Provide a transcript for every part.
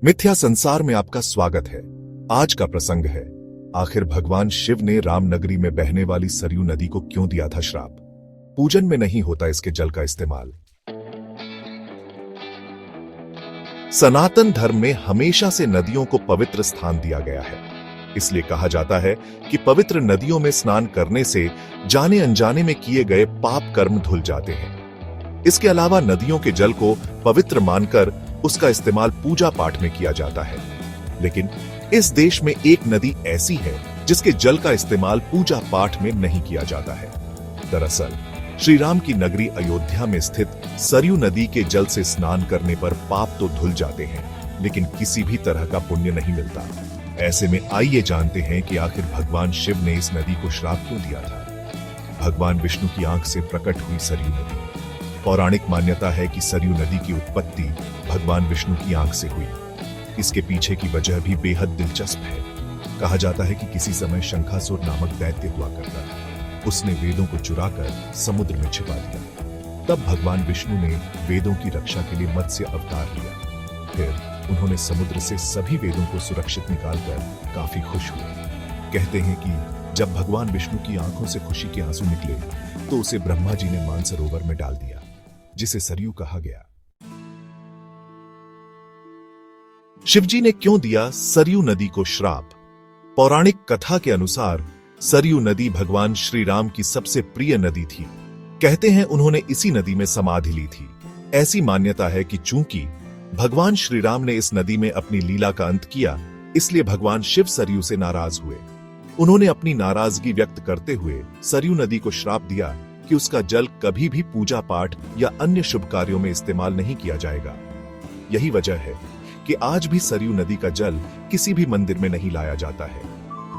मिथ्या संसार में आपका स्वागत है। आज का प्रसंग है, आखिर भगवान शिव ने रामनगरी में बहने वाली सरयू नदी को क्यों दिया था श्राप? पूजन में नहीं होता इसके जल का इस्तेमाल। सनातन धर्म में हमेशा से नदियों को पवित्र स्थान दिया गया है। इसलिए कहा जाता है कि पवित्र नदियों में स्नान करने से जाने अनजाने में किए गए पाप कर्म धुल जाते हैं। इसके अलावा नदियों के जल को पवित्र मानकर उसका इस्तेमाल पूजा पाठ में किया जाता है। लेकिन इस देश में एक नदी ऐसी है जिसके जल का इस्तेमाल पूजा पाठ में नहीं किया जाता है। दरअसल श्री राम की नगरी अयोध्या में स्थित सरयू नदी के जल से स्नान करने पर पाप तो धुल जाते हैं, लेकिन किसी भी तरह का पुण्य नहीं मिलता। ऐसे में आइए जानते हैं कि आखिर भगवान शिव ने इस नदी को श्राप क्यों दिया था। भगवान विष्णु की आंख से प्रकट हुई सरयू नदी। पौराणिक मान्यता है कि सरयू नदी की उत्पत्ति भगवान विष्णु की आंख से हुई। इसके पीछे की वजह भी बेहद दिलचस्प है। कहा जाता है कि किसी समय शंखासुर नामक दैत्य हुआ करता था। उसने वेदों को चुराकर समुद्र में छिपा दिया। तब भगवान विष्णु ने वेदों की रक्षा के लिए मत्स्य अवतार लिया। फिर उन्होंने समुद्र से सभी वेदों को सुरक्षित निकालकर काफी खुश हुए। कहते हैं कि जब भगवान विष्णु की आंखों से खुशी के आंसू निकले तो उसे ब्रह्मा जी ने मानसरोवर में डाल दिया, जिसे सरयू कहा गया। शिवजी ने क्यों दिया सरयू नदी को श्राप? पौराणिक कथा के अनुसार सरयू नदी भगवान श्री राम की सबसे प्रिय नदी थी। कहते हैं उन्होंने इसी नदी में समाधि ली थी। ऐसी मान्यता है कि चूंकि भगवान श्री राम ने इस नदी में अपनी लीला का अंत किया, इसलिए भगवान शिव सरयू से नाराज हुए। उन्होंने अपनी नाराजगी व्यक्त करते हुए सरयू नदी को श्राप दिया कि उसका जल कभी भी पूजा पाठ या अन्य शुभ कार्यों में इस्तेमाल नहीं किया जाएगा। यही वजह है कि आज भी सरयू नदी का जल किसी भी मंदिर में नहीं लाया जाता है।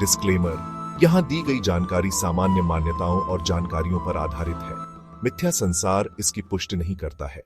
डिस्क्लेमर: यहां दी गई जानकारी सामान्य मान्यताओं और जानकारियों पर आधारित है। मिथ्या संसार इसकी पुष्टि नहीं करता है।